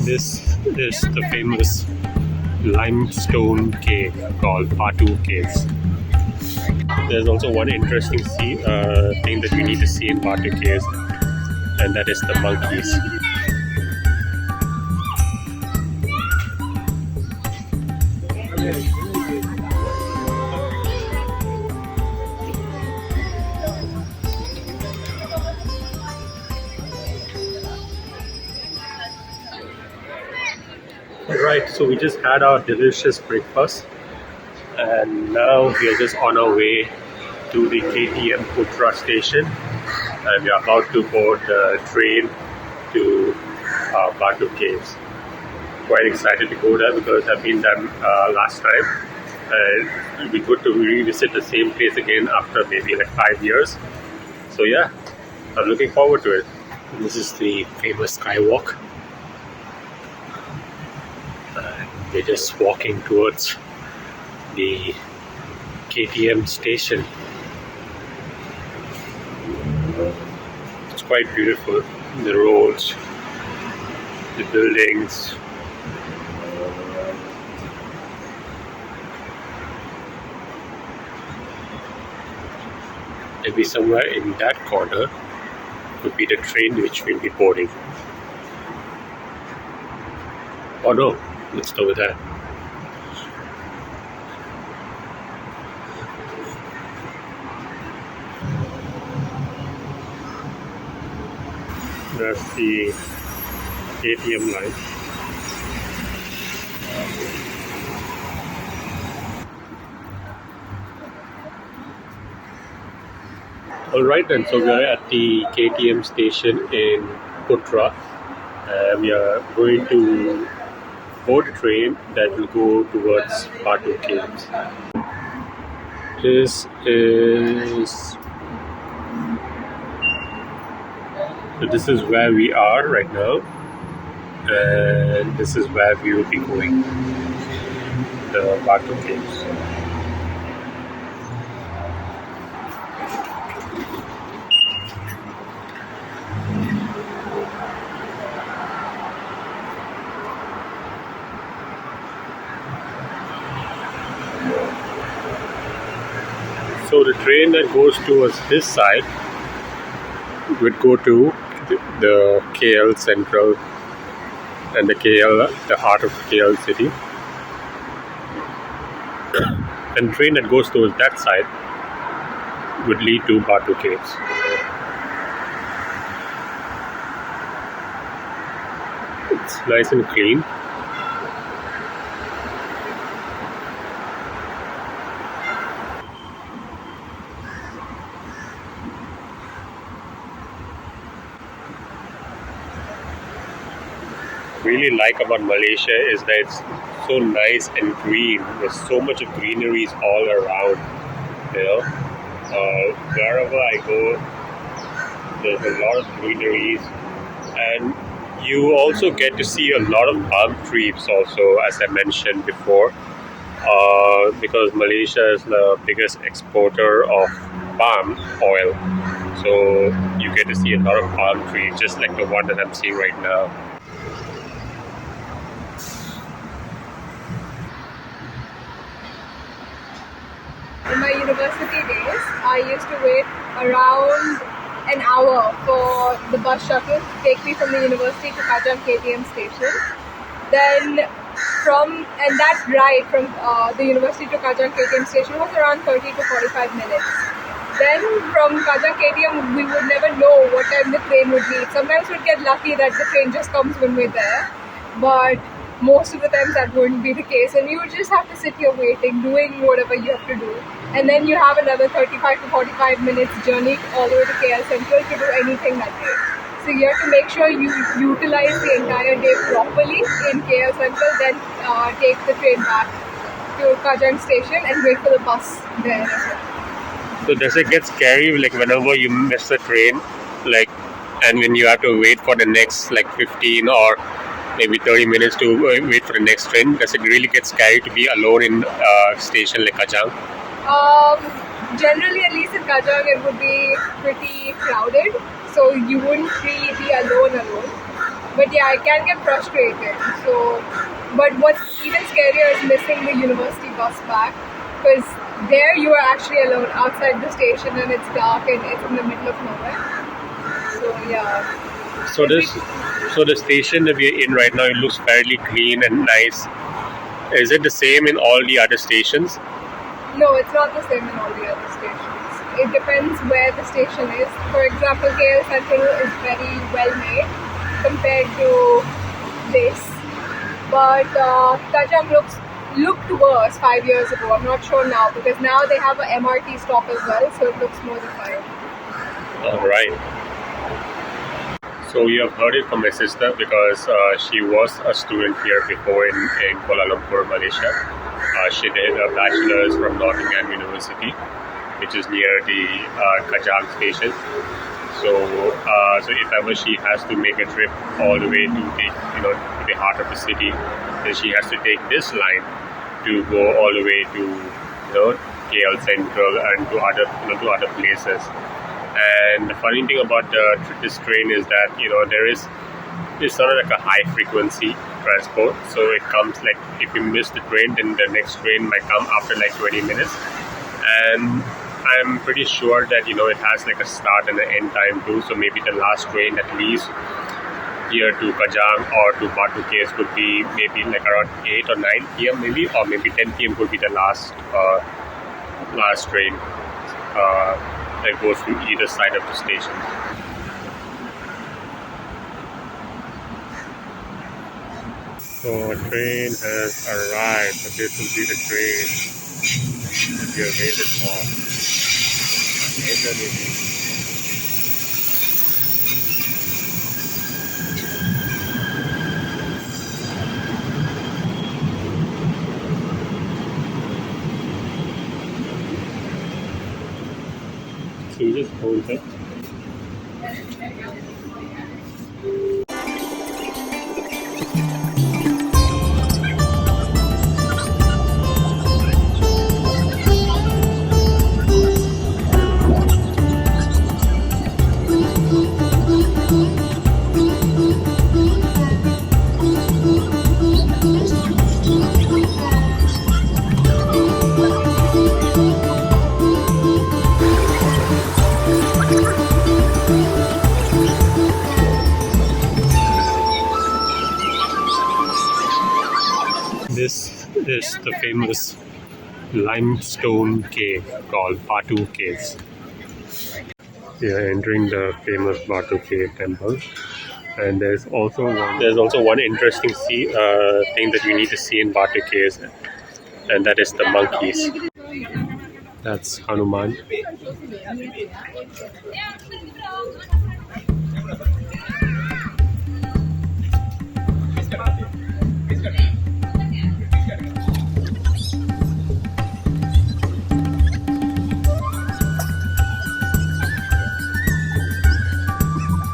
This is the famous limestone cave called BATU caves. There's also one interesting thing that you need to see in BATU caves, and that is the monkeys. Right, so we just had our delicious breakfast, and now we are just on our way to the KTM Putra station, and we are about to board the train to BATU Caves. Quite excited to go there because I've been there last time, and it'll be good to revisit the same place again after maybe like 5 years. So yeah, I'm looking forward to it. This is the famous skywalk. We're just walking towards the KTM station. It's quite beautiful. The roads, the buildings. Maybe somewhere in that corner would be the train which we'll be boarding. Oh no, it's over there. That's the KTM line. Alright then, so we are at the KTM station in Putra. We are going to board a train that will go towards BATU Caves. This is where we are right now, and this is where we will be going, the BATU Caves. So the train that goes towards this side would go to the KL Central and the heart of KL city. And the train that goes towards that side would lead to BATU Caves. It's nice and clean. Really like about Malaysia is that it's so nice and green. There's so much of greeneries all around. You know, wherever I go, there's a lot of greeneries, and you also get to see a lot of palm trees. Also, as I mentioned before, because Malaysia is the biggest exporter of palm oil, so you get to see a lot of palm trees, just like the one that I'm seeing right now. In my university days, I used to wait around an hour for the bus shuttle to take me from the university to Kajang KTM station. Then that ride from the university to Kajang KTM station was around 30 to 45 minutes. Then from Kajang KTM, we would never know what time the train would leave. Sometimes we'd get lucky that the train just comes when we're there, but most of the times that wouldn't be the case, and you would just have to sit here waiting, doing whatever you have to do, and then you have another 35 to 45 minutes journey all the way to KL Central to do anything that day. So you have to make sure you utilize the entire day properly in KL Central, then take the train back to Kajang station and wait for the bus there as well. So does it get scary, like whenever you miss the train, like, and when you have to wait for the next like 15 or maybe 30 minutes to wait for the next train? Does it really get scary to be alone in a station like Kajang? Generally, at least in Kajang, it would be pretty crowded, so you wouldn't really be alone. But yeah, it can get frustrating. So, but what's even scarier is missing the university bus back, because there you are actually alone outside the station and it's dark and it's in the middle of nowhere. So yeah. So the station that we're in right now, it looks fairly clean and nice. Is it the same in all the other stations? No, it's not the same in all the other stations. It depends where the station is. For example, KL Central is very well made compared to this. But Kajang looked worse 5 years ago. I'm not sure now because now they have an MRT stop as well, so it looks more defined. All right. So you have heard it from my sister because she was a student here before in Kuala Lumpur, Malaysia. She did a bachelor's from Nottingham University, which is near the Kajang station. So if ever she has to make a trip all the way to the heart of the city, then she has to take this line to go all the way to KL Central and to other places. And the funny thing about this train is that it's not like a high frequency transport. So it comes like if you miss the train, then the next train might come after like 20 minutes. And I'm pretty sure that it has like a start and an end time too. So maybe the last train that leaves here to Kajang or to BATU Caves could be maybe like around 8 or 9 p.m. maybe, or maybe 10 p.m. could be the last train that goes to either side of the station. So a train has arrived. So this will be the train that we have waited for. So you just hold it. This is the famous limestone cave called BATU Caves. We are entering the famous BATU Cave temple, and there's also one interesting thing that you need to see in BATU Caves, and that is the monkeys. That's Hanuman.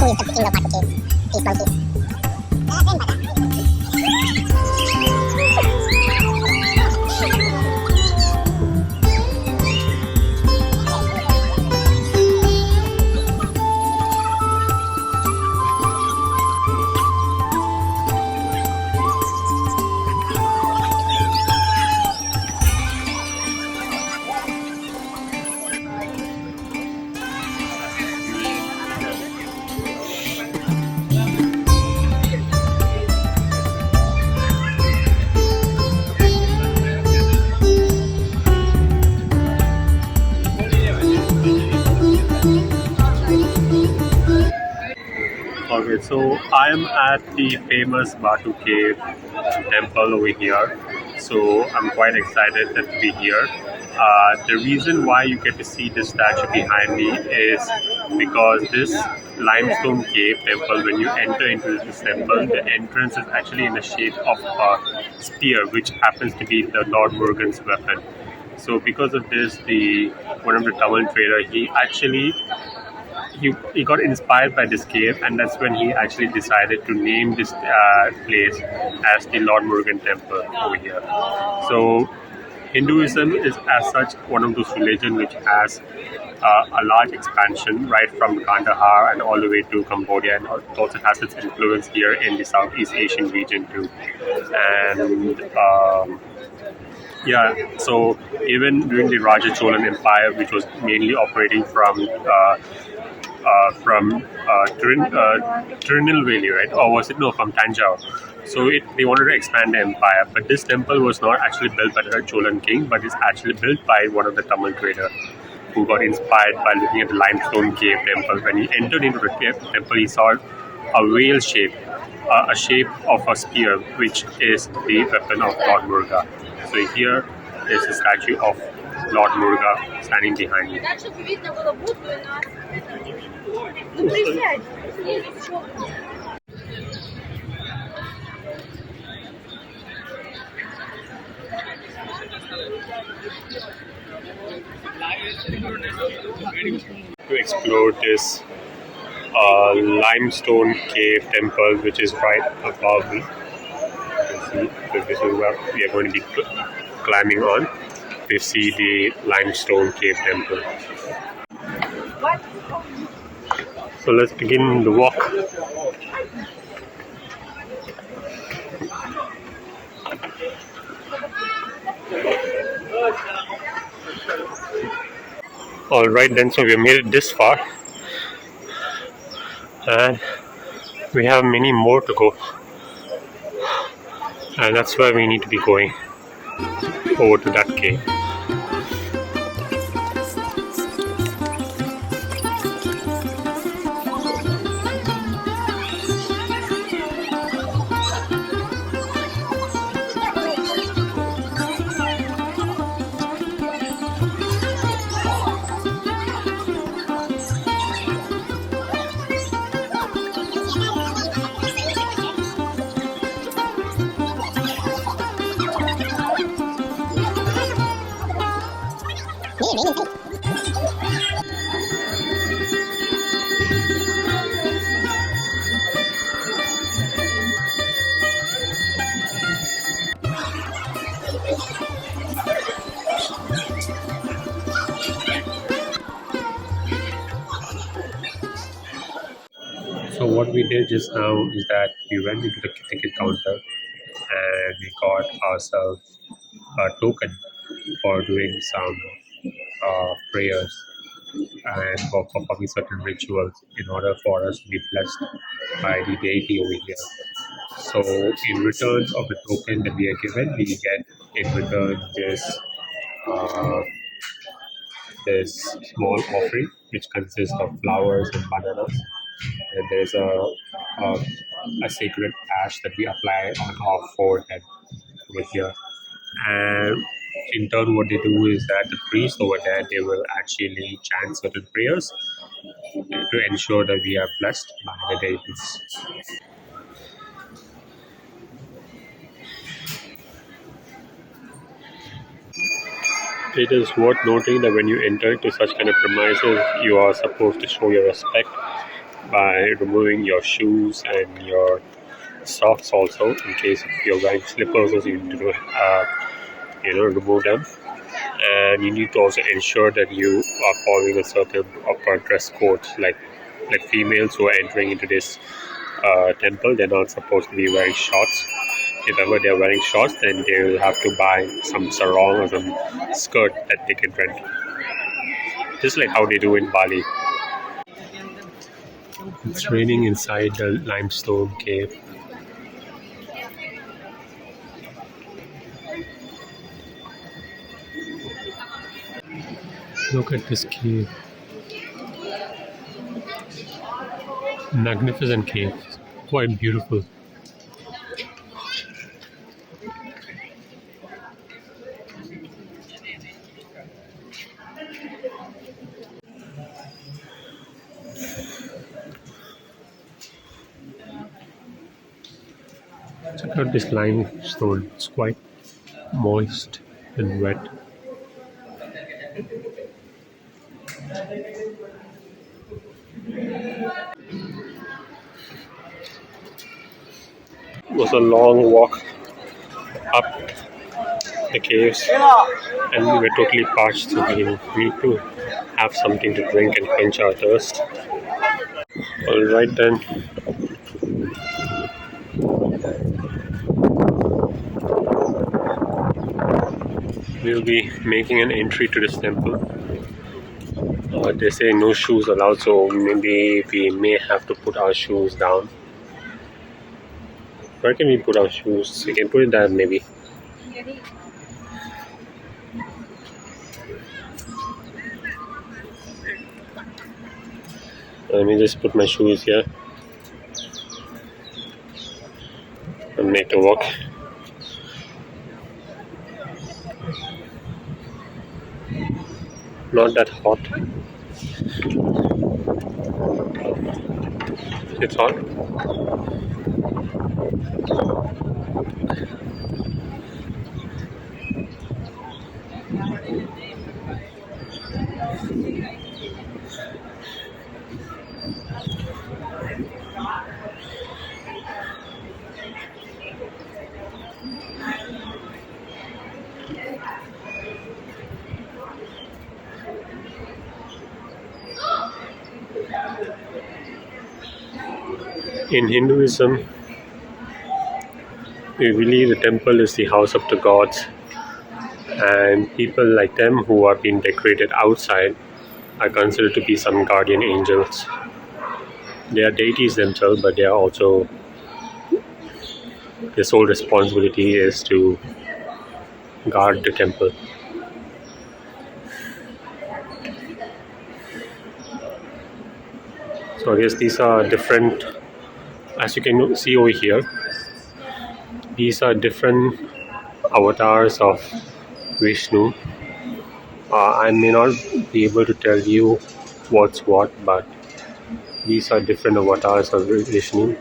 Who is the king of BATU Caves? These monkeys. Okay, so I am at the famous BATU Cave temple over here. So I'm quite excited to be here. The reason why you get to see this statue behind me is because this limestone cave temple, when you enter into this temple, the entrance is actually in the shape of a spear, which happens to be the Lord Murugan's weapon. So because of this, one of the Tamil trader, he got inspired by this cave, and that's when he actually decided to name this place as the Lord Murugan Temple over here. So Hinduism is as such one of those religions which has a large expansion right from Kandahar and all the way to Cambodia, and it also has its influence here in the Southeast Asian region too. And yeah, so even during the Raja Cholan Empire, which was mainly operating from Tirunelveli, right? Or was it no, from Tanjore? So they wanted to expand the empire, but this temple was not actually built by the Cholan king, but it's actually built by one of the Tamil trader who got inspired by looking at the limestone cave temple. When he entered into the temple, he saw a whale shape, a shape of a spear, which is the weapon of Lord Muruga. So here is a statue of Lord Muruga standing behind me. To explore this limestone cave temple, which is right above me. You can see, so this is where we are going to be climbing on to see the limestone cave temple. So let's begin the walk. Alright then, so we have made it this far and we have many more to go, and that's where we need to be going, over to that cave. So what we did just now is that we went into the ticket counter and we got ourselves a token for doing some prayers and for performing certain rituals in order for us to be blessed by the deity over here. So in return of the token that we are given, we get in return uh, this small offering which consists of flowers and bananas, and there's a sacred ash that we apply on our forehead over here. And in turn, what they do is that the priest over there, they will actually chant certain prayers to ensure that we are blessed by the deities. It is worth noting that when you enter into such kind of premises, you are supposed to show your respect by removing your shoes and your socks also, in case if you're wearing slippers, also you need to remove them. And you need to also ensure that you are following a certain proper dress code, like females who are entering into this temple, they're not supposed to be wearing shorts. If ever they're wearing shorts, then they will have to buy some sarong or some skirt that they can rent, just like how they do in Bali. It's raining inside the limestone cave. Look at this cave. Magnificent cave. Quite beautiful. Check out this limestone. It's quite moist and wet. It was a long walk up the caves, and we were totally parched, so we need to have something to drink and quench our thirst. Alright then. We'll be making an entry to this temple. They say no shoes allowed, so maybe we may have to put our shoes down. Where can we put our shoes? We can put it there maybe. Let me just put my shoes here and make the walk. Not that hot. It's hot. In Hinduism, we believe the temple is the house of the gods, and people like them who are being decorated outside are considered to be some guardian angels. They are deities themselves, but they are also, their sole responsibility is to guard the temple. So I guess these are different, as you can see over here, these are different avatars of Vishnu. I may not be able to tell you what's what, but these are different avatars of Vishnu.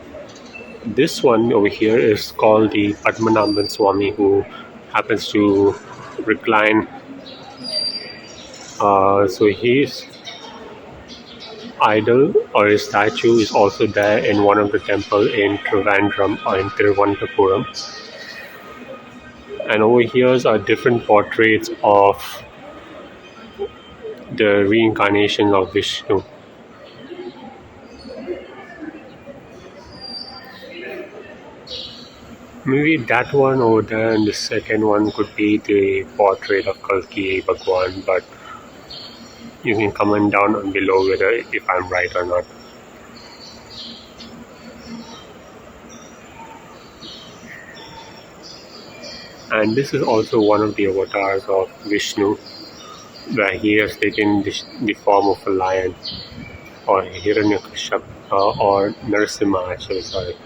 This one over here is called the Padmanabhan Swami, who happens to recline. So his idol or his statue is also there in one of the temple in Trivandrum or in Tiruvananthapuram. And over here are different portraits of the reincarnation of Vishnu. Maybe that one over there and the second one could be the portrait of Kalki Bhagwan, but you can comment down on below whether if I'm right or not. And this is also one of the avatars of Vishnu, where he has taken the form of a lion, or Hiranyakashipu, or Narasimha actually, sorry.